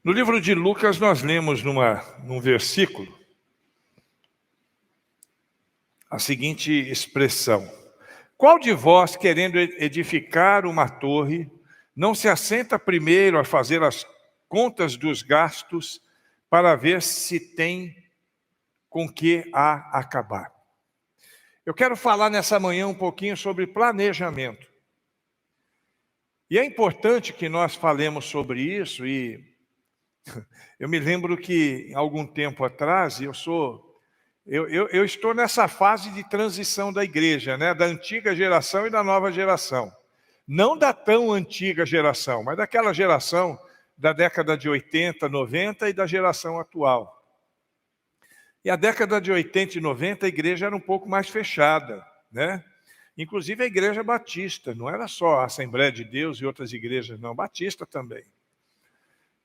No livro de Lucas, nós lemos num versículo a seguinte expressão: qual de vós, querendo edificar uma torre, não se assenta primeiro a fazer as contas dos gastos para ver se tem com que a acabar? Eu quero falar nessa manhã um pouquinho sobre planejamento. E é importante que nós falemos sobre isso, e eu me lembro que, algum tempo atrás, eu estou nessa fase de transição da igreja, né? Da antiga geração e da nova geração. Não da tão antiga geração, mas daquela geração da década de 80, 90 e da geração atual. E a década de 80 e 90 a igreja era um pouco mais fechada, né? Inclusive a igreja batista, não era só a Assembleia de Deus e outras igrejas, não, batista também.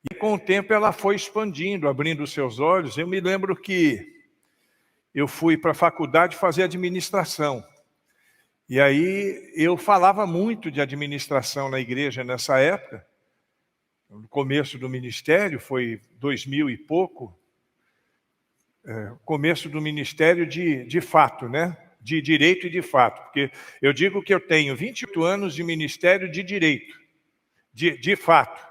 E com o tempo ela foi expandindo, abrindo os seus olhos. Eu me lembro que eu fui para a faculdade fazer administração. E aí eu falava muito de administração na igreja nessa época. No começo do ministério, foi 2000 e pouco. Começo do ministério de fato, né? De direito e de fato. Porque eu digo que eu tenho 28 anos de ministério de direito, de fato.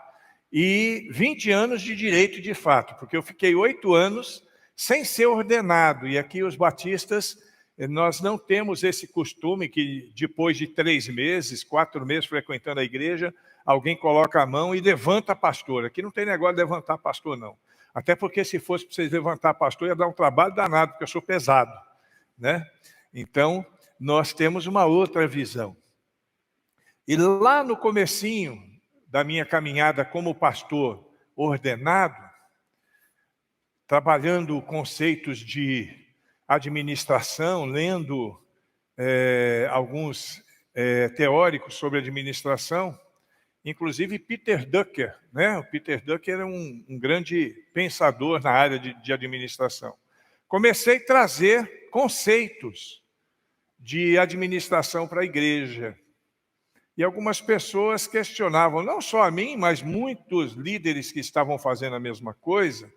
E 20 anos de direito de fato, porque eu fiquei 8 anos sem ser ordenado. E aqui os batistas, nós não temos esse costume que depois de 3 meses, 4 meses frequentando a igreja, alguém coloca a mão e levanta pastor. Aqui não tem negócio de levantar pastor, não. Até porque se fosse para vocês levantar pastor, ia dar um trabalho danado, porque eu sou pesado, né? Então, nós temos uma outra visão. E lá no comecinho da minha caminhada como pastor ordenado, trabalhando conceitos de administração, lendo alguns teóricos sobre administração, inclusive Peter Drucker, né? O Peter Drucker é um grande pensador na área de administração. Comecei a trazer conceitos de administração para a igreja. E algumas pessoas questionavam, não só a mim, mas muitos líderes que estavam fazendo a mesma coisa,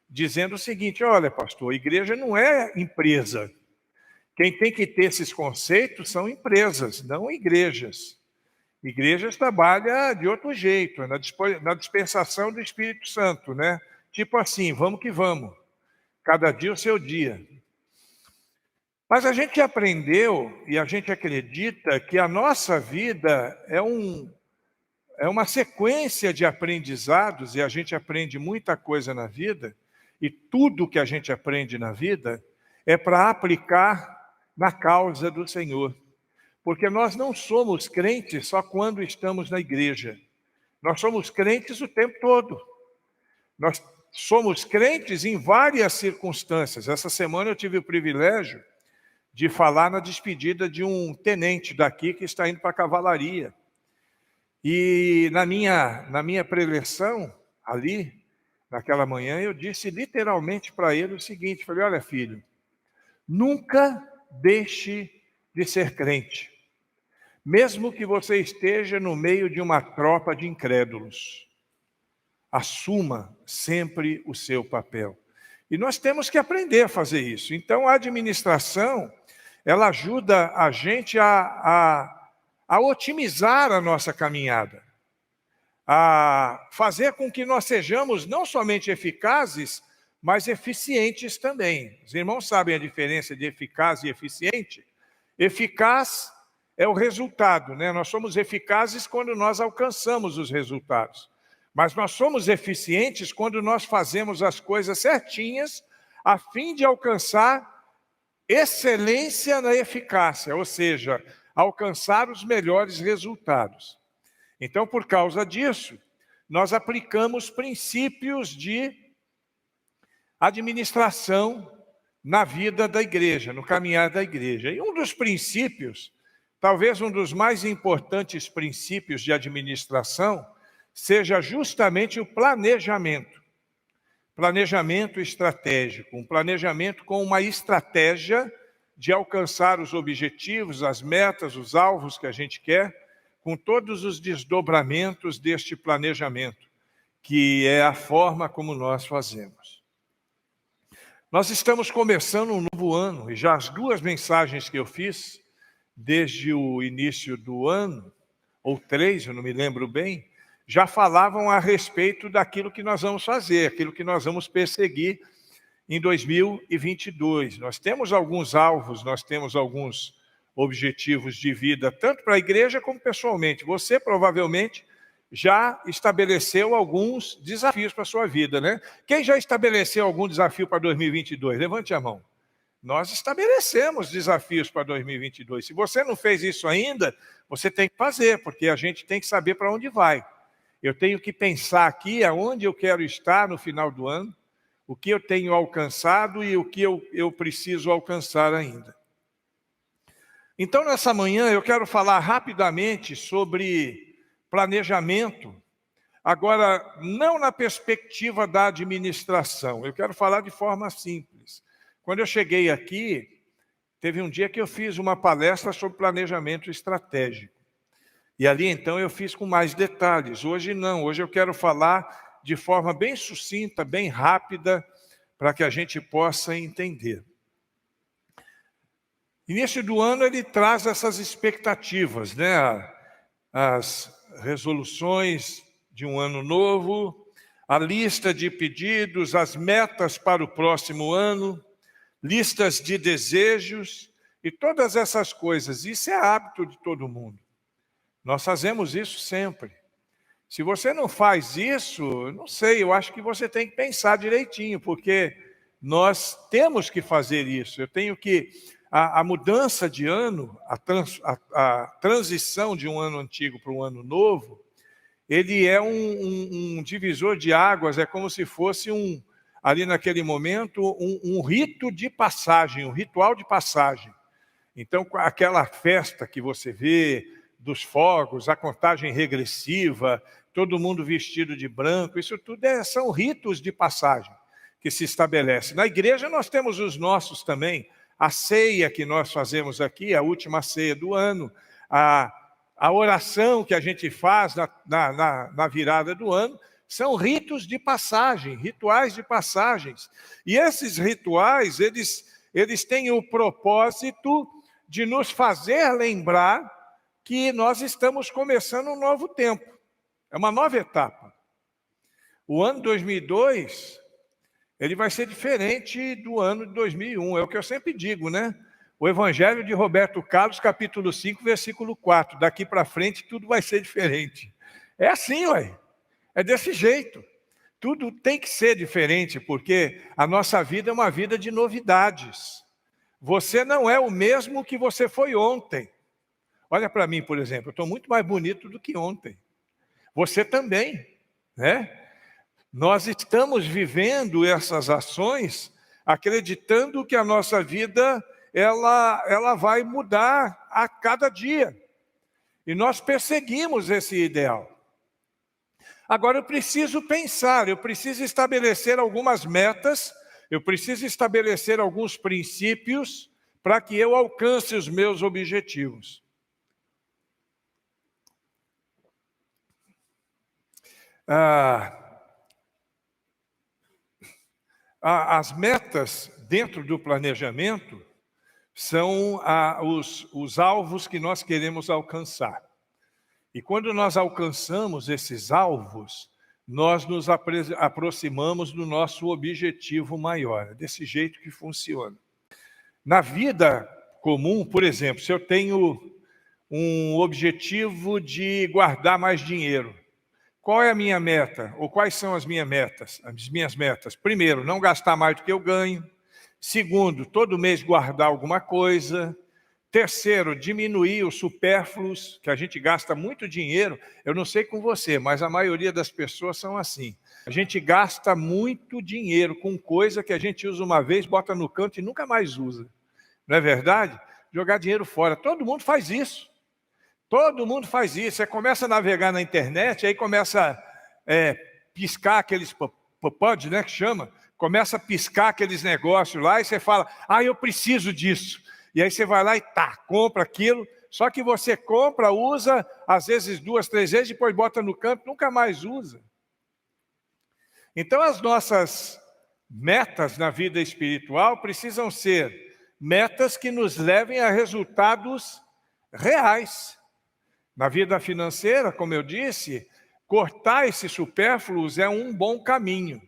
dizendo o seguinte: olha, pastor, a igreja não é empresa. Quem tem que ter esses conceitos são empresas, não igrejas. Igrejas trabalham de outro jeito, na dispensação do Espírito Santo, né? Tipo assim, vamos que vamos. Cada dia o seu dia. Mas a gente aprendeu e a gente acredita que a nossa vida é uma sequência de aprendizados, e a gente aprende muita coisa na vida, e tudo que a gente aprende na vida é para aplicar na causa do Senhor. Porque nós não somos crentes só quando estamos na igreja. Nós somos crentes o tempo todo. Nós somos crentes em várias circunstâncias. Essa semana eu tive o privilégio de falar na despedida de um tenente daqui que está indo para a cavalaria. E na minha preleção, ali, naquela manhã, eu disse literalmente para ele o seguinte, falei: olha, filho, nunca deixe de ser crente, mesmo que você esteja no meio de uma tropa de incrédulos. Assuma sempre o seu papel. E nós temos que aprender a fazer isso. Então, a administração, ela ajuda a gente a otimizar a nossa caminhada, a fazer com que nós sejamos não somente eficazes, mas eficientes também. Os irmãos sabem a diferença de eficaz e eficiente? Eficaz é o resultado, né? Nós somos eficazes quando nós alcançamos os resultados. Mas nós somos eficientes quando nós fazemos as coisas certinhas a fim de alcançar excelência na eficácia, ou seja, alcançar os melhores resultados. Então, por causa disso, nós aplicamos princípios de administração na vida da igreja, no caminhar da igreja. E um dos princípios, talvez um dos mais importantes princípios de administração, seja justamente o planejamento. Planejamento estratégico, um planejamento com uma estratégia de alcançar os objetivos, as metas, os alvos que a gente quer, com todos os desdobramentos deste planejamento. que é a forma como nós fazemos. Nós estamos começando um novo ano, e já as 2 mensagens que eu fiz, desde o início do ano, ou 3, eu não me lembro bem, já falavam a respeito daquilo que nós vamos fazer, aquilo que nós vamos perseguir em 2022. Nós temos alguns alvos, nós temos alguns objetivos de vida, tanto para a igreja como pessoalmente. Você provavelmente já estabeleceu alguns desafios para a sua vida, né? Quem já estabeleceu algum desafio para 2022? Levante a mão. Nós estabelecemos desafios para 2022. Se você não fez isso ainda, você tem que fazer, porque a gente tem que saber para onde vai. Eu tenho que pensar aqui aonde eu quero estar no final do ano, o que eu tenho alcançado e o que eu preciso alcançar ainda. Então, nessa manhã, eu quero falar rapidamente sobre planejamento, agora, não na perspectiva da administração, eu quero falar de forma simples. Quando eu cheguei aqui, teve um dia que eu fiz uma palestra sobre planejamento estratégico. E ali, então, eu fiz com mais detalhes. Hoje não, hoje eu quero falar de forma bem sucinta, bem rápida, para que a gente possa entender. Início do ano, ele traz essas expectativas, né? As resoluções de um ano novo, a lista de pedidos, as metas para o próximo ano, listas de desejos e todas essas coisas. Isso é hábito de todo mundo. Nós fazemos isso sempre. Se você não faz isso, não sei, eu acho que você tem que pensar direitinho, porque nós temos que fazer isso. Eu tenho que... A mudança de ano, a transição de um ano antigo para um ano novo, ele é um divisor de águas, é como se fosse ali naquele momento, um rito de passagem, um ritual de passagem. Então, aquela festa que você vê, dos fogos, a contagem regressiva, todo mundo vestido de branco, isso tudo são ritos de passagem que se estabelecem. Na igreja nós temos os nossos também, a ceia que nós fazemos aqui, a última ceia do ano, a oração que a gente faz na virada do ano, são ritos de passagem, rituais de passagens. E esses rituais, eles têm o propósito de nos fazer lembrar que nós estamos começando um novo tempo. É uma nova etapa. O ano 2002, ele vai ser diferente do ano de 2001. É o que eu sempre digo, né? O Evangelho de Roberto Carlos, capítulo 5, versículo 4. Daqui para frente, tudo vai ser diferente. É assim, ué. É desse jeito. Tudo tem que ser diferente, porque a nossa vida é uma vida de novidades. Você não é o mesmo que você foi ontem. Olha para mim, por exemplo, eu estou muito mais bonito do que ontem. Você também, né? Nós estamos vivendo essas ações acreditando que a nossa vida ela vai mudar a cada dia. E nós perseguimos esse ideal. Agora eu preciso pensar, eu preciso estabelecer algumas metas, eu preciso estabelecer alguns princípios para que eu alcance os meus objetivos. As metas dentro do planejamento são os alvos que nós queremos alcançar. E quando nós alcançamos esses alvos, nós nos aproximamos do nosso objetivo maior. É desse jeito que funciona. Na vida comum, por exemplo, se eu tenho um objetivo de guardar mais dinheiro, qual é a minha meta? Ou quais são as minhas metas? Primeiro, não gastar mais do que eu ganho. Segundo, todo mês guardar alguma coisa. Terceiro, diminuir os supérfluos, que a gente gasta muito dinheiro. Eu não sei com você, mas a maioria das pessoas são assim. A gente gasta muito dinheiro com coisa que a gente usa uma vez, bota no canto e nunca mais usa. Não é verdade? Jogar dinheiro fora. Todo mundo faz isso. Todo mundo faz isso. Você começa a navegar na internet, aí começa a piscar aqueles pop-ups, né, que chama. Começa a piscar aqueles negócios lá e você fala, eu preciso disso. E aí você vai lá e compra aquilo. Só que você compra, usa, às vezes 2, 3 vezes, depois bota no canto, nunca mais usa. Então, as nossas metas na vida espiritual precisam ser metas que nos levem a resultados reais. Na vida financeira, como eu disse, cortar esses supérfluos é um bom caminho.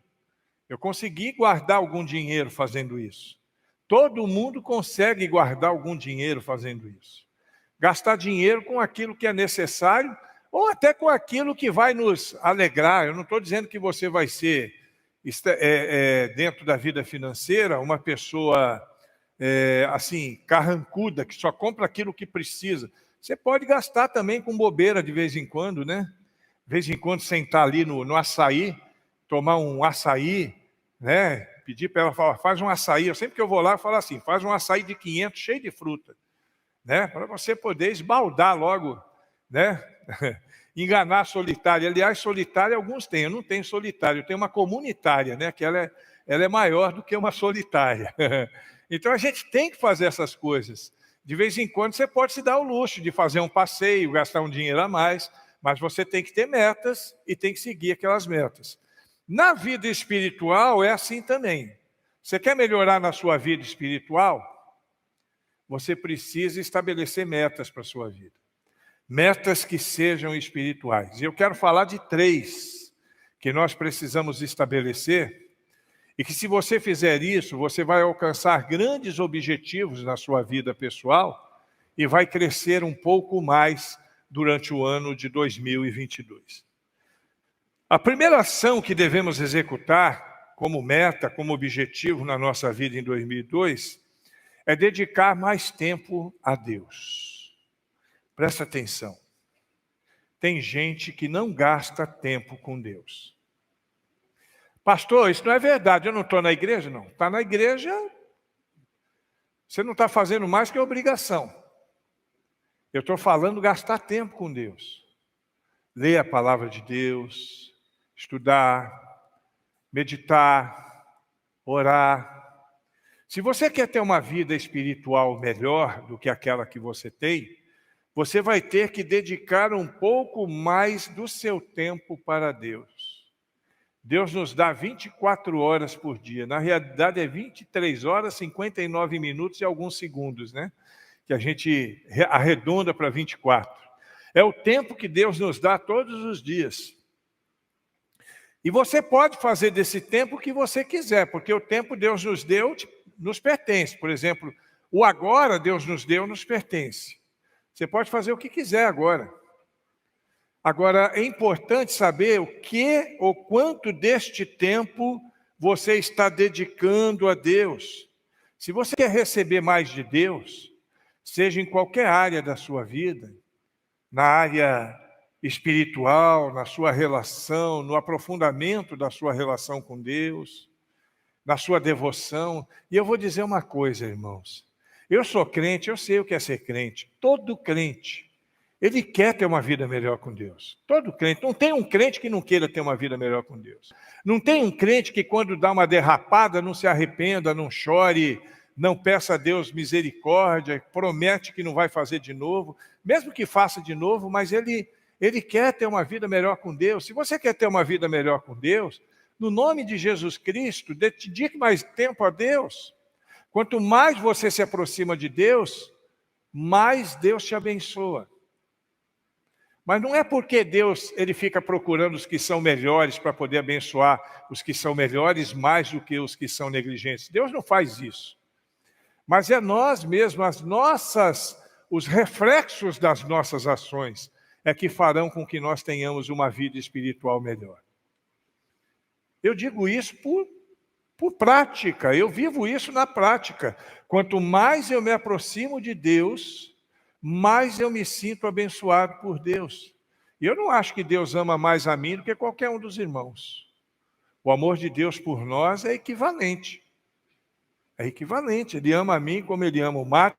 Eu consegui guardar algum dinheiro fazendo isso. Todo mundo consegue guardar algum dinheiro fazendo isso. Gastar dinheiro com aquilo que é necessário ou até com aquilo que vai nos alegrar. Eu não estou dizendo que você vai ser, dentro da vida financeira, uma pessoa assim, carrancuda, que só compra aquilo que precisa. Você pode gastar também com bobeira de vez em quando, né? De vez em quando sentar ali no açaí, tomar um açaí, né? Pedir para ela falar, faz um açaí. Eu sempre que eu vou lá, eu falo assim, faz um açaí de 500 cheio de fruta, né? Para você poder esbaldar logo, né? Enganar a solitária. Aliás, solitária alguns têm, eu não tenho solitária, eu tenho uma comunitária, né? Que ela é maior do que uma solitária. Então a gente tem que fazer essas coisas. De vez em quando você pode se dar o luxo de fazer um passeio, gastar um dinheiro a mais, mas você tem que ter metas e tem que seguir aquelas metas. Na vida espiritual é assim também. Você quer melhorar na sua vida espiritual? Você precisa estabelecer metas para a sua vida. Metas que sejam espirituais. E eu quero falar de 3 que nós precisamos estabelecer e que, se você fizer isso, você vai alcançar grandes objetivos na sua vida pessoal e vai crescer um pouco mais durante o ano de 2022. A primeira ação que devemos executar como meta, como objetivo na nossa vida em 2002, é dedicar mais tempo a Deus. Presta atenção. Tem gente que não gasta tempo com Deus. Pastor, isso não é verdade, eu não estou na igreja? Não. Está na igreja, você não está fazendo mais que obrigação. Eu estou falando gastar tempo com Deus. Ler a palavra de Deus, estudar, meditar, orar. Se você quer ter uma vida espiritual melhor do que aquela que você tem, você vai ter que dedicar um pouco mais do seu tempo para Deus. Deus nos dá 24 horas por dia. Na realidade é 23 horas, 59 minutos e alguns segundos, né? Que a gente arredonda para 24. É o tempo que Deus nos dá todos os dias. E você pode fazer desse tempo o que você quiser, porque o tempo Deus nos deu, nos pertence. Por exemplo, o agora Deus nos deu, nos pertence. Você pode fazer o que quiser agora. Agora, é importante saber o que ou quanto deste tempo você está dedicando a Deus. Se você quer receber mais de Deus, seja em qualquer área da sua vida, na área espiritual, na sua relação, no aprofundamento da sua relação com Deus, na sua devoção. E eu vou dizer uma coisa, irmãos. Eu sou crente, eu sei o que é ser crente. Todo crente, ele quer ter uma vida melhor com Deus. Todo crente. Não tem um crente que não queira ter uma vida melhor com Deus. Não tem um crente que, quando dá uma derrapada, não se arrependa, não chore, não peça a Deus misericórdia, promete que não vai fazer de novo, mesmo que faça de novo, mas ele quer ter uma vida melhor com Deus. Se você quer ter uma vida melhor com Deus, no nome de Jesus Cristo, dedique mais tempo a Deus. Quanto mais você se aproxima de Deus, mais Deus te abençoa. Mas não é porque Deus ele fica procurando os que são melhores para poder abençoar os que são melhores mais do que os que são negligentes. Deus não faz isso. Mas é nós mesmos, os reflexos das nossas ações é que farão com que nós tenhamos uma vida espiritual melhor. Eu digo isso por prática, eu vivo isso na prática. Quanto mais eu me aproximo de Deus, mais eu me sinto abençoado por Deus. E eu não acho que Deus ama mais a mim do que qualquer um dos irmãos. O amor de Deus por nós é equivalente. É equivalente. Ele ama a mim como ele ama o Madison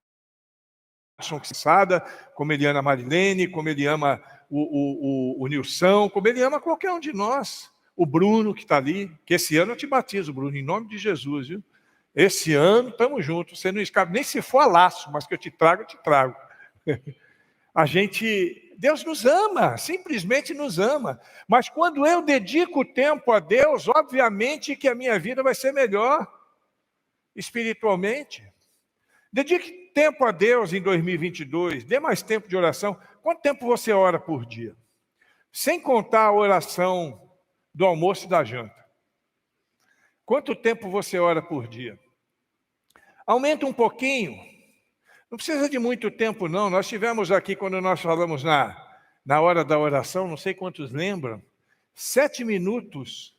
Sada, como ele ama a Marilene, como ele ama o Nilson, como ele ama qualquer um de nós. O Bruno que está ali, que esse ano eu te batizo, Bruno, em nome de Jesus, viu? Esse ano estamos juntos, você não escapa, nem se for a laço, mas que eu te trago, eu te trago. A gente Deus nos ama, simplesmente nos ama. Mas quando eu dedico tempo a Deus, obviamente que a minha vida vai ser melhor espiritualmente. Dedique tempo a Deus em 2022, dê mais tempo de oração. Quanto tempo você ora por dia? Sem contar a oração do almoço e da janta. Quanto tempo você ora por dia? Aumenta um pouquinho. Não precisa de muito tempo, não. Nós tivemos aqui, quando nós falamos na hora da oração, não sei quantos lembram, 7 minutos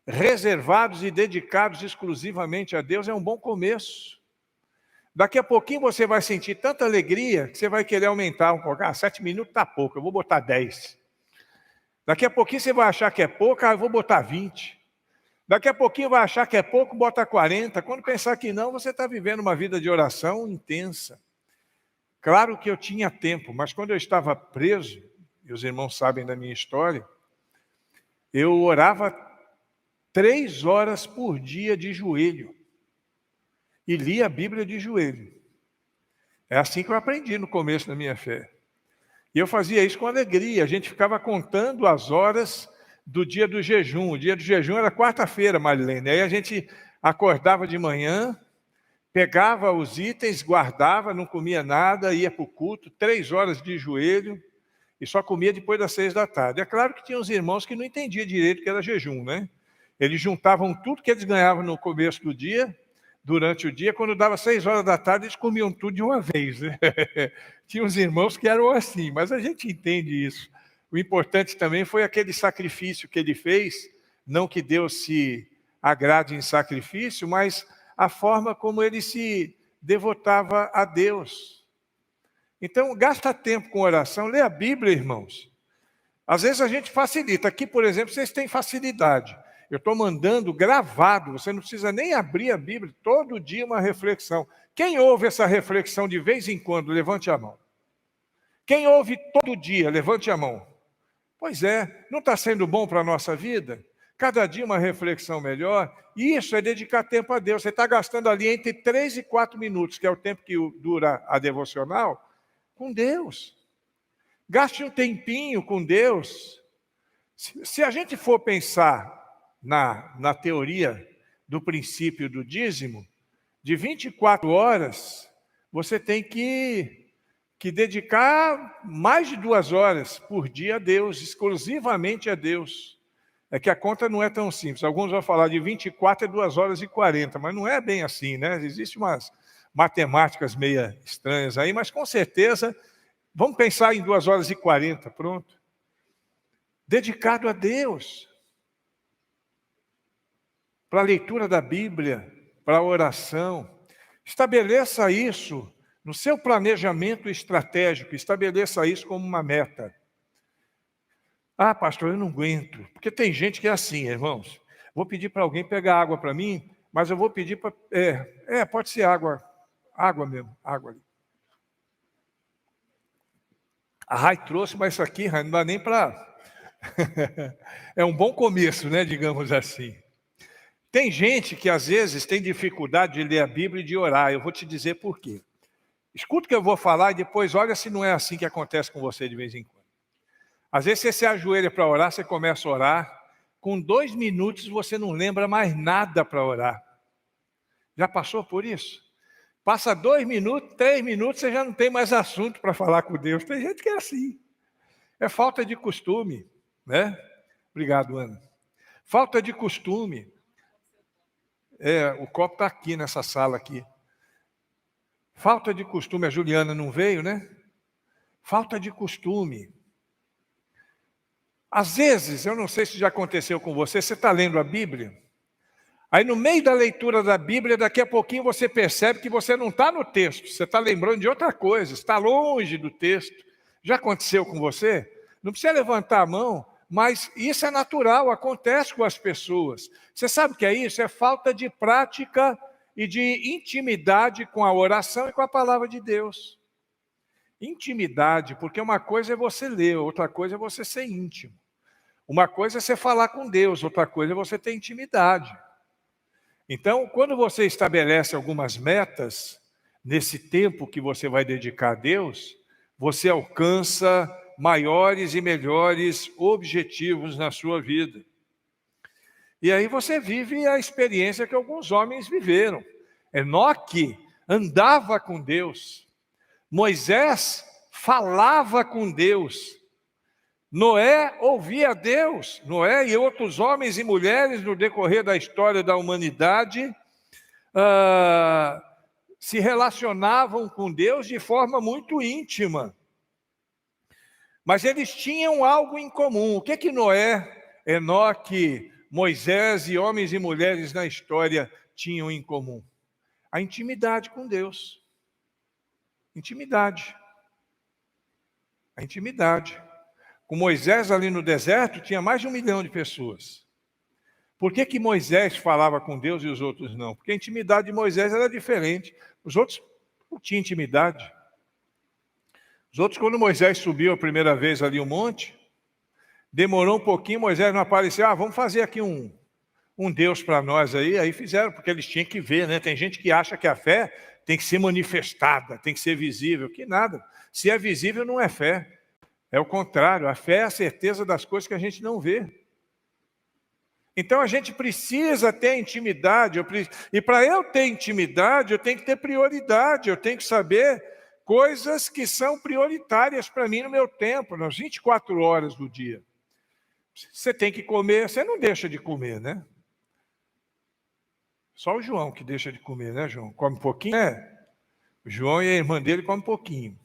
reservados e dedicados exclusivamente a Deus é um bom começo. Daqui a pouquinho você vai sentir tanta alegria que você vai querer aumentar um pouco. 7 minutos está pouco, eu vou botar 10. Daqui a pouquinho você vai achar que é pouco, eu vou botar 20. Daqui a pouquinho vai achar que é pouco, bota 40. Quando pensar que não, você está vivendo uma vida de oração intensa. Claro que eu tinha tempo, mas quando eu estava preso, e os irmãos sabem da minha história, eu orava 3 horas por dia de joelho. E lia a Bíblia de joelho. É assim que eu aprendi no começo da minha fé. E eu fazia isso com alegria. A gente ficava contando as horas do dia do jejum. O dia do jejum era quarta-feira, Marilene. Aí a gente acordava de manhã, pegava os itens, guardava, não comia nada, ia para o culto, 3 horas de joelho, e só comia depois das 6 da tarde. É claro que tinha uns irmãos que não entendiam direito o que era jejum, né? Eles juntavam tudo que eles ganhavam no começo do dia, durante o dia, quando dava 6 horas da tarde, eles comiam tudo de uma vez, né? Tinha uns irmãos que eram assim, mas a gente entende isso. O importante também foi aquele sacrifício que ele fez, não que Deus se agrade em sacrifício, mas a forma como ele se devotava a Deus. Então, gasta tempo com oração, lê a Bíblia, irmãos. Às vezes a gente facilita. Aqui, por exemplo, vocês têm facilidade. Eu estou mandando gravado, você não precisa nem abrir a Bíblia, todo dia uma reflexão. Quem ouve essa reflexão de vez em quando, levante a mão. Quem ouve todo dia, levante a mão. Pois é, não está sendo bom para a nossa vida? Cada dia uma reflexão melhor. Isso é dedicar tempo a Deus. Você está gastando ali entre 3 e 4 minutos, que é o tempo que dura a devocional, com Deus. Gaste um tempinho com Deus. Se a gente for pensar na teoria do princípio do dízimo, de 24 horas, você tem que dedicar mais de 2 horas por dia a Deus, exclusivamente a Deus. É que a conta não é tão simples. Alguns vão falar de 24 é 2 horas e 40, mas não é bem assim, né? Existem umas matemáticas meio estranhas aí, mas com certeza, vamos pensar em 2 horas e 40, pronto. Dedicado a Deus. Para a leitura da Bíblia, para a oração. Estabeleça isso no seu planejamento estratégico, estabeleça isso como uma meta. Ah, pastor, eu não aguento. Porque tem gente que é assim, irmãos. Vou pedir para alguém pegar água para mim, mas eu vou pedir para... pode ser água. Água mesmo, água ali. A Rai trouxe, mas isso aqui não dá nem para... É um bom começo, né, digamos assim. Tem gente que às vezes tem dificuldade de ler a Bíblia e de orar. Eu vou te dizer por quê. Escuta o que eu vou falar e depois olha se não é assim que acontece com você de vez em quando. Às vezes você se ajoelha para orar, você começa a orar, com 2 minutos você não lembra mais nada para orar. Já passou por isso? Passa 2 minutos, 3 minutos, você já não tem mais assunto para falar com Deus. Tem gente que é assim. É falta de costume, né? Obrigado, Ana. Falta de costume. O copo está aqui nessa sala aqui. Falta de costume. A Juliana não veio, né? Falta de costume. Às vezes, eu não sei se já aconteceu com você, você está lendo a Bíblia, aí no meio da leitura da Bíblia, daqui a pouquinho você percebe que você não está no texto, você está lembrando de outra coisa, está longe do texto. Já aconteceu com você? Não precisa levantar a mão, mas isso é natural, acontece com as pessoas. Você sabe o que é isso? É falta de prática e de intimidade com a oração e com a palavra de Deus. Intimidade, porque uma coisa é você ler, outra coisa é você ser íntimo. Uma coisa é você falar com Deus, outra coisa é você ter intimidade. Então, quando você estabelece algumas metas, nesse tempo que você vai dedicar a Deus, você alcança maiores e melhores objetivos na sua vida. E aí você vive a experiência que alguns homens viveram. Enoque andava com Deus. Moisés falava com Deus. Noé ouvia Deus. Noé e outros homens e mulheres no decorrer da história da humanidade se relacionavam com Deus de forma muito íntima. Mas eles tinham algo em comum. O que Noé, Enoque, Moisés e homens e mulheres na história tinham em comum? A intimidade com Deus. Intimidade. A intimidade. Com Moisés ali no deserto tinha mais de 1 milhão de pessoas. Por que Moisés falava com Deus e os outros não? Porque a intimidade de Moisés era diferente. Os outros não tinham intimidade. Os outros, quando Moisés subiu a primeira vez ali o monte, demorou um pouquinho, Moisés não apareceu. Vamos fazer aqui um Deus para nós aí. Aí fizeram, porque eles tinham que ver, né? Tem gente que acha que a fé tem que ser manifestada, tem que ser visível. Que nada. Se é visível, não é fé. É o contrário. A fé é a certeza das coisas que a gente não vê. Então a gente precisa ter intimidade. E para eu ter intimidade, eu tenho que ter prioridade. Eu tenho que saber coisas que são prioritárias para mim no meu tempo, nas 24 horas do dia. Você tem que comer, você não deixa de comer, né? Só o João que deixa de comer, né, João? Come um pouquinho? O João e a irmã dele comem um pouquinho.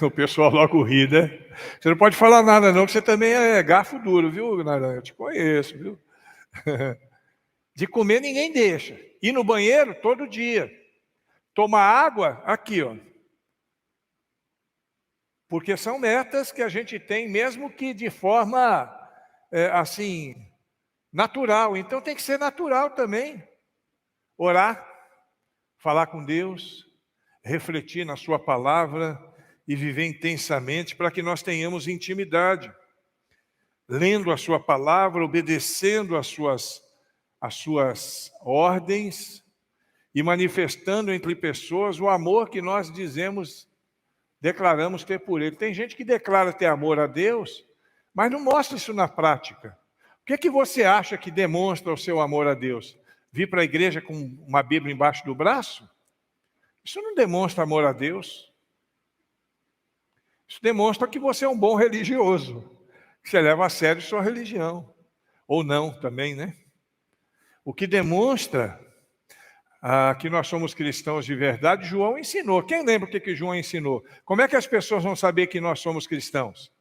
O pessoal logo ri, né? Você não pode falar nada não, que você também é garfo duro, viu, Naranha? Eu te conheço, viu? De comer ninguém deixa. Ir no banheiro todo dia. Tomar água, aqui, ó. Porque são metas que a gente tem, mesmo que de forma, assim, natural. Então tem que ser natural também. Orar, falar com Deus, refletir na sua palavra e viver intensamente para que nós tenhamos intimidade. Lendo a sua palavra, obedecendo as suas ordens e manifestando entre pessoas o amor que nós declaramos ter por Ele. Tem gente que declara ter amor a Deus, mas não mostra isso na prática. O que você acha que demonstra o seu amor a Deus? Vir para a igreja com uma Bíblia embaixo do braço? Isso não demonstra amor a Deus. Isso demonstra que você é um bom religioso, que você leva a sério sua religião. Ou não também, né? O que demonstra que nós somos cristãos de verdade, João ensinou. Quem lembra o que João ensinou? Como é que as pessoas vão saber que nós somos cristãos?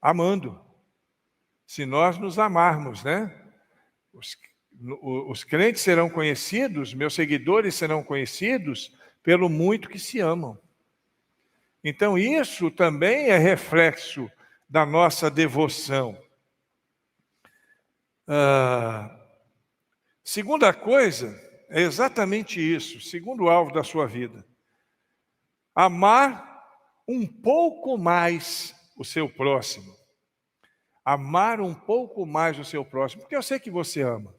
Amando. Se nós nos amarmos, né? Os crentes serão conhecidos, meus seguidores serão conhecidos pelo muito que se amam. Então isso também é reflexo da nossa devoção. Segunda coisa é exatamente isso, segundo alvo da sua vida. Amar um pouco mais o seu próximo. Amar um pouco mais o seu próximo, porque eu sei que você ama.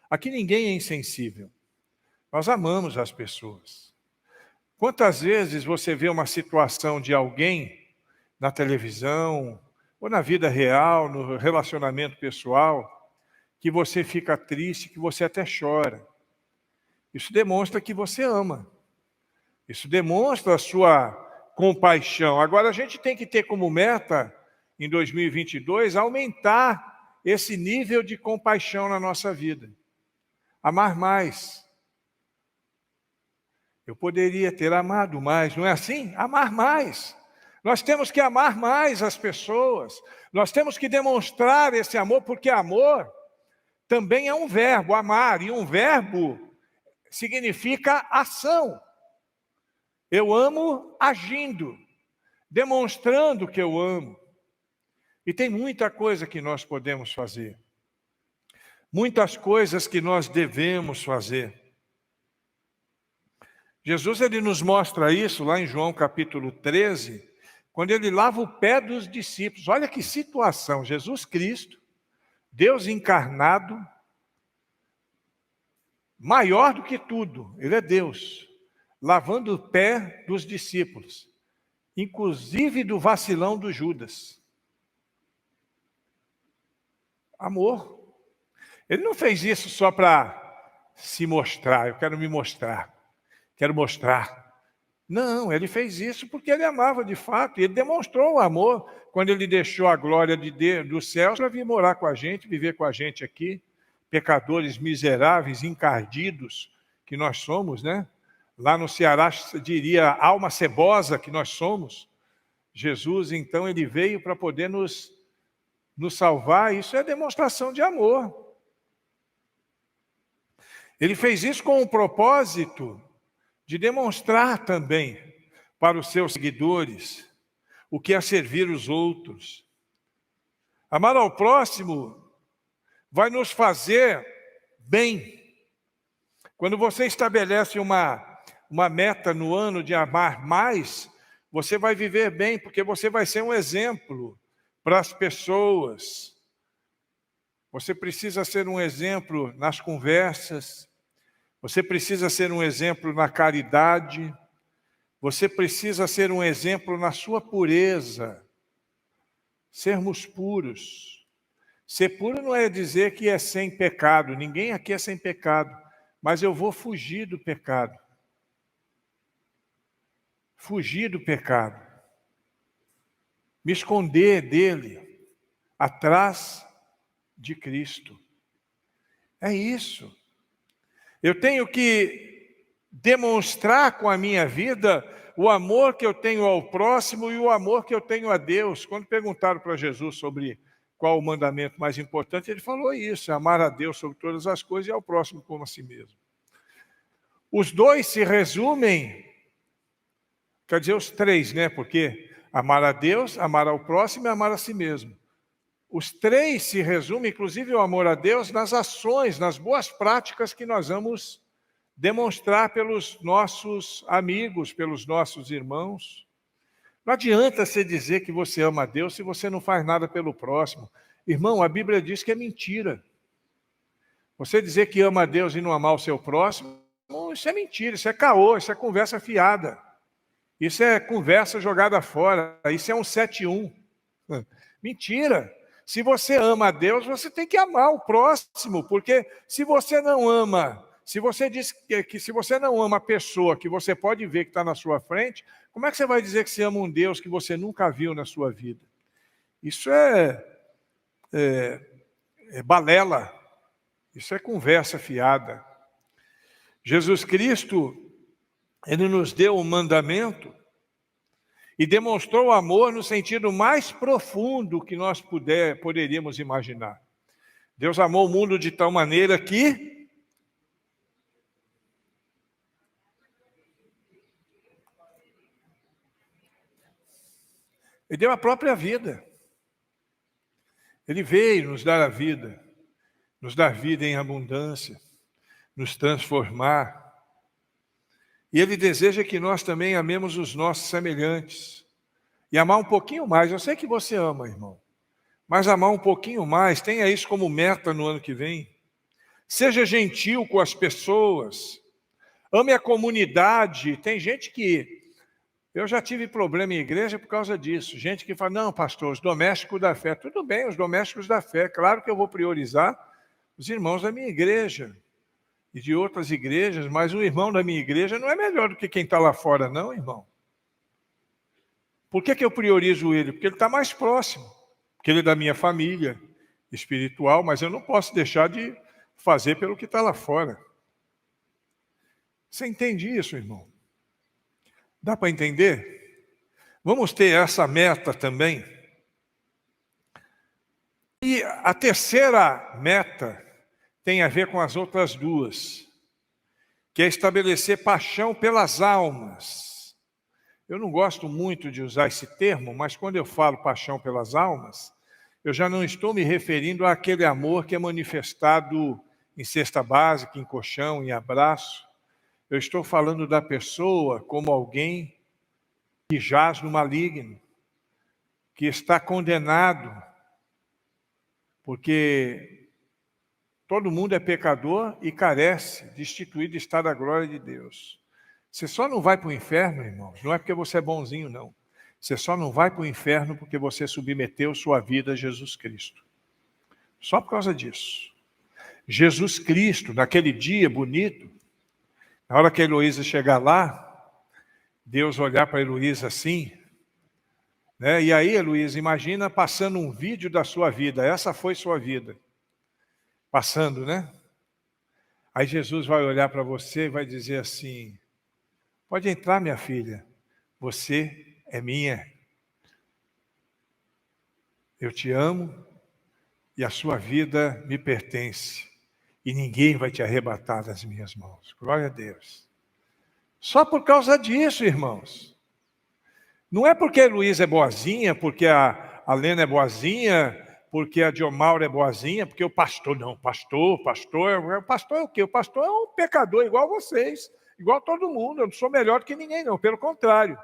Aqui ninguém é insensível. Nós amamos as pessoas. Quantas vezes você vê uma situação de alguém na televisão, ou na vida real, no relacionamento pessoal, que você fica triste, que você até chora. Isso demonstra que você ama. Isso demonstra a sua compaixão. Agora, a gente tem que ter como meta, em 2022, aumentar esse nível de compaixão na nossa vida. Amar mais. Eu poderia ter amado mais, não é assim? Amar mais. Nós temos que amar mais as pessoas. Nós temos que demonstrar esse amor, porque amor também é um verbo, amar, e um verbo significa ação. Eu amo agindo, demonstrando que eu amo. E tem muita coisa que nós podemos fazer. Muitas coisas que nós devemos fazer. Jesus, ele nos mostra isso lá em João capítulo 13, quando ele lava o pé dos discípulos. Olha que situação, Jesus Cristo, Deus encarnado, maior do que tudo, ele é Deus, lavando o pé dos discípulos. inclusive do vacilão do Judas. Amor. Ele não fez isso só para se mostrar, eu quero me mostrar, quero mostrar. Não, ele fez isso porque ele amava de fato, e ele demonstrou o amor quando ele deixou a glória dos céus para vir morar com a gente, viver com a gente aqui, pecadores miseráveis, encardidos que nós somos, né? Lá no Ceará diria alma cebosa que nós somos. Jesus, então, ele veio para poder nos salvar, isso é demonstração de amor. Ele fez isso com o propósito de demonstrar também para os seus seguidores o que é servir os outros. Amar ao próximo vai nos fazer bem. Quando você estabelece uma meta no ano de amar mais, você vai viver bem, porque você vai ser um exemplo para as pessoas. Você precisa ser um exemplo nas conversas, você precisa ser um exemplo na caridade, você precisa ser um exemplo na sua pureza. Sermos puros. Ser puro não é dizer que é sem pecado, ninguém aqui é sem pecado, mas eu vou fugir do pecado. Fugir do pecado. Me esconder dele, atrás de Cristo. É isso. Eu tenho que demonstrar com a minha vida o amor que eu tenho ao próximo e o amor que eu tenho a Deus. Quando perguntaram para Jesus sobre qual o mandamento mais importante, ele falou isso, amar a Deus sobre todas as coisas e ao próximo como a si mesmo. Os dois se resumem, quer dizer, os três, né? Porque amar a Deus, amar ao próximo e amar a si mesmo. Os três se resumem, inclusive o amor a Deus, nas ações, nas boas práticas que nós vamos demonstrar pelos nossos amigos, pelos nossos irmãos. Não adianta você dizer que você ama a Deus se você não faz nada pelo próximo. Irmão, a Bíblia diz que é mentira. Você dizer que ama a Deus e não amar o seu próximo, isso é mentira, isso é caô, isso é conversa fiada. Isso é conversa jogada fora, isso é um 7-1. Mentira. Se você ama a Deus, você tem que amar o próximo, porque se você não ama, se você diz que se você não ama a pessoa que você pode ver que está na sua frente, como é que você vai dizer que você ama um Deus que você nunca viu na sua vida? Isso é balela, isso é conversa fiada. Jesus Cristo, ele nos deu um mandamento e demonstrou amor no sentido mais profundo que nós poderíamos imaginar. Deus amou o mundo de tal maneira que Ele deu a própria vida. Ele veio nos dar a vida, nos dar vida em abundância, nos transformar. E Ele deseja que nós também amemos os nossos semelhantes. E amar um pouquinho mais. Eu sei que você ama, irmão. Mas amar um pouquinho mais, tenha isso como meta no ano que vem. Seja gentil com as pessoas. Ame a comunidade. Tem gente que... Eu já tive problema em igreja por causa disso. Gente que fala, não, pastor, os domésticos da fé. Tudo bem, os domésticos da fé. Claro que eu vou priorizar os irmãos da minha igreja e de outras igrejas, mas o irmão da minha igreja não é melhor do que quem está lá fora, não, irmão. Por que eu priorizo ele? Porque ele está mais próximo. Porque ele é da minha família espiritual, mas eu não posso deixar de fazer pelo que está lá fora. Você entende isso, irmão? Dá para entender? Vamos ter essa meta também. E a terceira meta tem a ver com as outras duas, que é estabelecer paixão pelas almas. Eu não gosto muito de usar esse termo, mas quando eu falo paixão pelas almas, eu já não estou me referindo àquele amor que é manifestado em cesta básica, em colchão, em abraço. Eu estou falando da pessoa como alguém que jaz no maligno, que está condenado, porque todo mundo é pecador e carece, destituído de estar da glória de Deus. Você só não vai para o inferno, irmãos, não é porque você é bonzinho, não. Você só não vai para o inferno porque você submeteu sua vida a Jesus Cristo. Só por causa disso. Jesus Cristo, naquele dia bonito, na hora que a Heloísa chegar lá, Deus olhar para a Heloísa assim, né? E aí, Heloísa, imagina passando um vídeo da sua vida. Essa foi sua vida. Passando, né? Aí Jesus vai olhar para você e vai dizer assim: pode entrar, minha filha, você é minha. Eu te amo e a sua vida me pertence. E ninguém vai te arrebatar das minhas mãos. Glória a Deus. Só por causa disso, irmãos. Não é porque a Heloísa é boazinha, porque a Lena é boazinha, porque a Diomaura é boazinha, porque o pastor não. O pastor é o quê? O pastor é um pecador igual a vocês, igual a todo mundo. Eu não sou melhor que ninguém, não. Pelo contrário,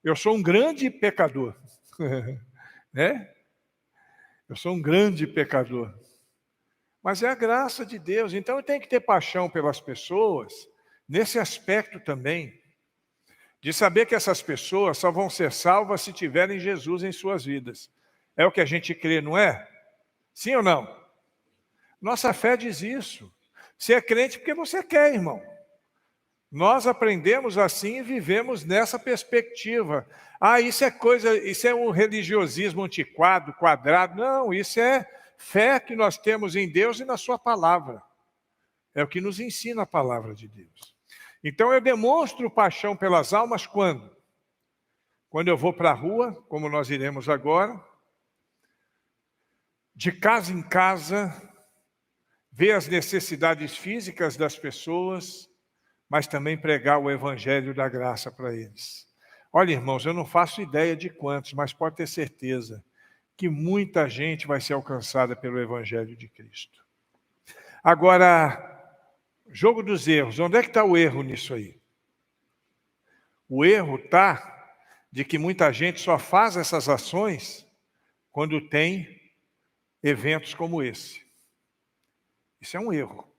eu sou um grande pecador. Né? Eu sou um grande pecador. Mas é a graça de Deus. Então eu tenho que ter paixão pelas pessoas, nesse aspecto também, de saber que essas pessoas só vão ser salvas se tiverem Jesus em suas vidas. É o que a gente crê, não é? Sim ou não? Nossa fé diz isso. Você é crente porque você quer, irmão. Nós aprendemos assim e vivemos nessa perspectiva. Isso é um religiosismo antiquado, quadrado. Não, isso é fé que nós temos em Deus e na sua palavra. É o que nos ensina a palavra de Deus. Então eu demonstro paixão pelas almas quando? Quando eu vou para a rua, como nós iremos agora, de casa em casa, ver as necessidades físicas das pessoas, mas também pregar o evangelho da graça para eles. Olha, irmãos, eu não faço ideia de quantos, mas pode ter certeza que muita gente vai ser alcançada pelo evangelho de Cristo. Agora, jogo dos erros. Onde é que está o erro nisso aí? O erro está de que muita gente só faz essas ações quando tem eventos como esse. Isso é um erro.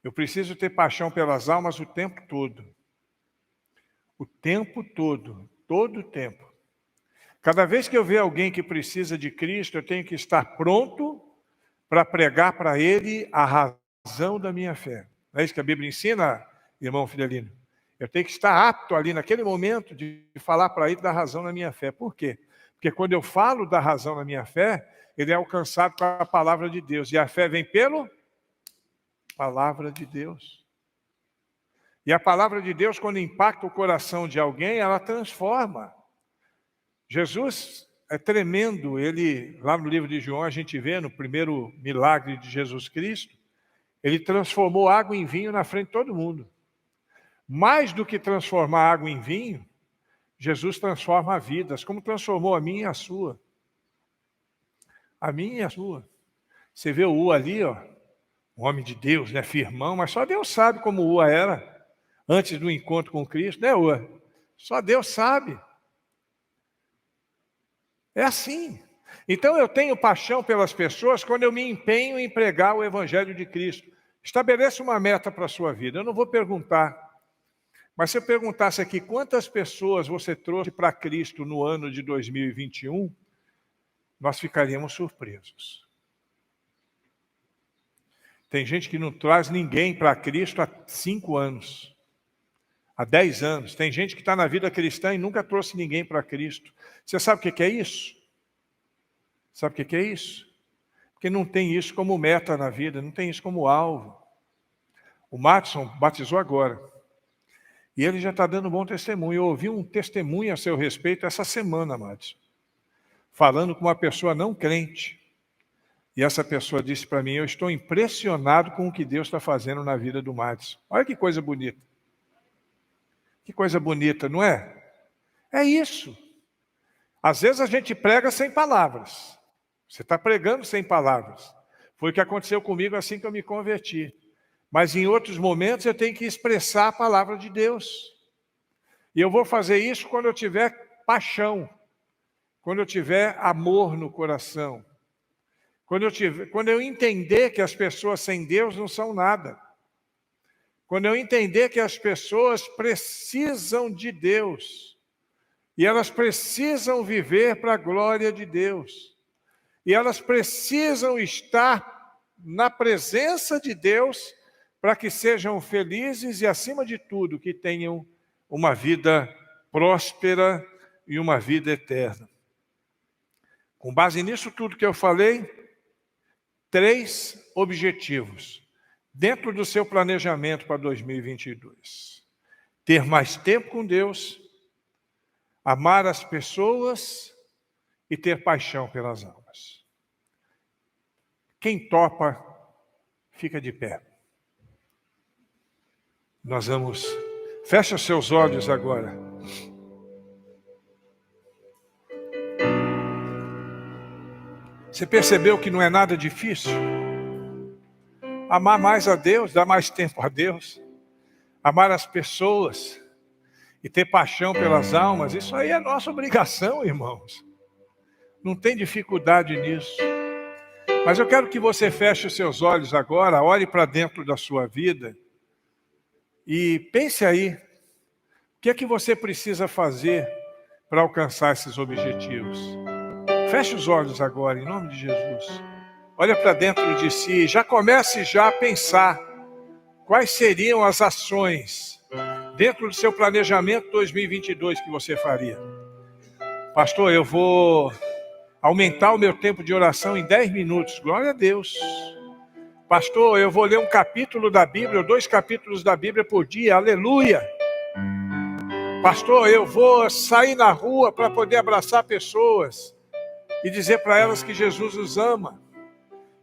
Eu preciso ter paixão pelas almas o tempo todo. O tempo todo. Todo o tempo. Cada vez que eu ver alguém que precisa de Cristo, eu tenho que estar pronto para pregar para ele a razão da minha fé. Não é isso que a Bíblia ensina, irmão Fidelino? Eu tenho que estar apto ali naquele momento de falar para ele da razão da minha fé. Por quê? Porque quando eu falo da razão da minha fé, ele é alcançado com a palavra de Deus. E a fé vem pela palavra de Deus. E a palavra de Deus, quando impacta o coração de alguém, ela transforma. Jesus é tremendo. Ele, lá no livro de João, a gente vê no primeiro milagre de Jesus Cristo, ele transformou água em vinho na frente de todo mundo. Mais do que transformar água em vinho, Jesus transforma vidas, como transformou a minha e a sua. A minha e a sua. Você vê o Ua ali, ó, um homem de Deus, né, firmão, mas só Deus sabe como o Ua era antes do encontro com Cristo, né, Ua? Só Deus sabe. É assim. Então eu tenho paixão pelas pessoas quando eu me empenho em pregar o evangelho de Cristo. Estabeleça uma meta para a sua vida. Eu não vou perguntar. Mas se eu perguntasse aqui quantas pessoas você trouxe para Cristo no ano de 2021, nós ficaríamos surpresos. Tem gente que não traz ninguém para Cristo há 5 anos, há 10 anos. Tem gente que está na vida cristã e nunca trouxe ninguém para Cristo. Você sabe o que é isso? Sabe o que é isso? Porque não tem isso como meta na vida, não tem isso como alvo. O Matson batizou agora. E ele já está dando bom testemunho. Eu ouvi um testemunho a seu respeito essa semana, Matson, falando com uma pessoa não crente. E essa pessoa disse para mim: eu estou impressionado com o que Deus está fazendo na vida do Matson. Olha que coisa bonita. Que coisa bonita, não é? É isso. Às vezes a gente prega sem palavras. Você está pregando sem palavras. Foi o que aconteceu comigo assim que eu me converti. Mas em outros momentos eu tenho que expressar a palavra de Deus. E eu vou fazer isso quando eu tiver paixão, quando eu tiver amor no coração, quando eu entender que as pessoas sem Deus não são nada, quando eu entender que as pessoas precisam de Deus. E elas precisam viver para a glória de Deus. E elas precisam estar na presença de Deus para que sejam felizes e, acima de tudo, que tenham uma vida próspera e uma vida eterna. Com base nisso tudo que eu falei, 3 objetivos dentro do seu planejamento para 2022. Ter mais tempo com Deus, amar as pessoas e ter paixão pelas almas. Quem topa, fica de pé. Nós vamos... Feche os seus olhos agora. Você percebeu que não é nada difícil? Amar mais a Deus, dar mais tempo a Deus, amar as pessoas e ter paixão pelas almas, isso aí é nossa obrigação, irmãos. Não tem dificuldade nisso. Mas eu quero que você feche os seus olhos agora, olhe para dentro da sua vida e pense aí, o que é que você precisa fazer para alcançar esses objetivos? Feche os olhos agora, em nome de Jesus. Olha para dentro de si, já comece a pensar quais seriam as ações dentro do seu planejamento 2022 que você faria. Pastor, eu vou aumentar o meu tempo de oração em 10 minutos. Glória a Deus. Pastor, eu vou ler um capítulo da Bíblia, ou 2 capítulos da Bíblia por dia. Aleluia. Pastor, eu vou sair na rua para poder abraçar pessoas e dizer para elas que Jesus os ama.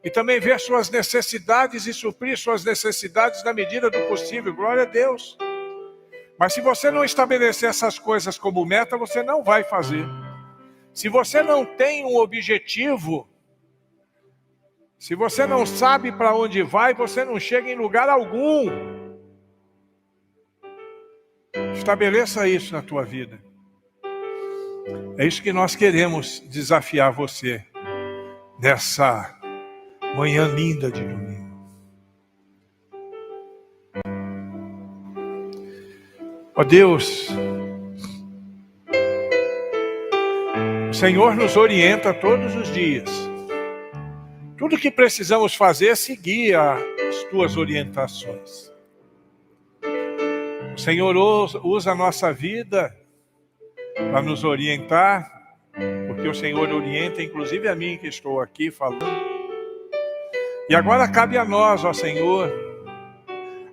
E também ver suas necessidades e suprir suas necessidades na medida do possível. Glória a Deus. Mas se você não estabelecer essas coisas como meta, você não vai fazer. Se você não tem um objetivo, se você não sabe para onde vai, você não chega em lugar algum. Estabeleça isso na tua vida. É isso que nós queremos desafiar você nessa manhã linda de domingo. Ó Deus, o Senhor nos orienta todos os dias. Tudo que precisamos fazer é seguir as tuas orientações. O Senhor usa a nossa vida para nos orientar, porque o Senhor orienta, inclusive a mim que estou aqui falando. E agora cabe a nós, ó Senhor,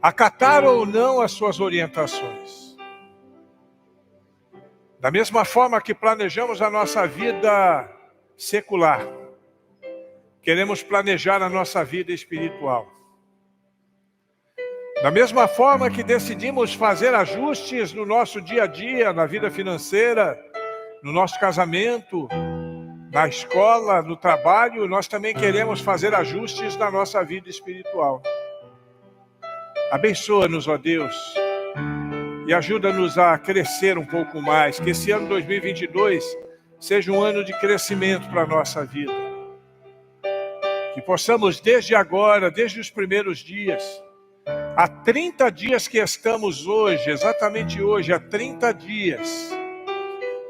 acatar ou não as suas orientações. Da mesma forma que planejamos a nossa vida secular, queremos planejar a nossa vida espiritual. Da mesma forma que decidimos fazer ajustes no nosso dia a dia, na vida financeira, no nosso casamento, na escola, no trabalho, nós também queremos fazer ajustes na nossa vida espiritual. Abençoa-nos, ó Deus, e ajuda-nos a crescer um pouco mais, que esse ano 2022 seja um ano de crescimento para a nossa vida. Que possamos desde agora, desde os primeiros dias, há 30 dias que estamos hoje, exatamente hoje, há 30 dias,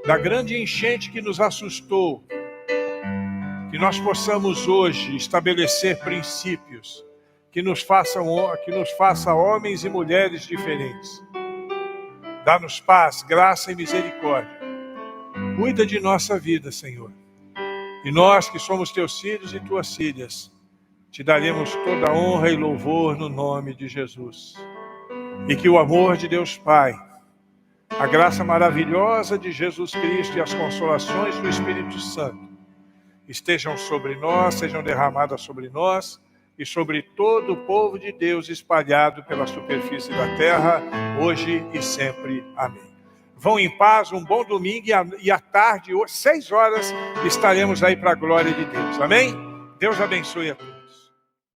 da grande enchente que nos assustou, que nós possamos hoje estabelecer princípios que nos faça homens e mulheres diferentes. Dá-nos paz, graça e misericórdia. Cuida de nossa vida, Senhor. E nós que somos teus filhos e tuas filhas, te daremos toda a honra e louvor no nome de Jesus. E que o amor de Deus Pai, a graça maravilhosa de Jesus Cristo e as consolações do Espírito Santo estejam sobre nós, sejam derramadas sobre nós e sobre todo o povo de Deus espalhado pela superfície da terra, hoje e sempre. Amém. Vão em paz, um bom domingo e à tarde, hoje, 6 horas, estaremos aí para a glória de Deus. Amém? Deus abençoe a todos.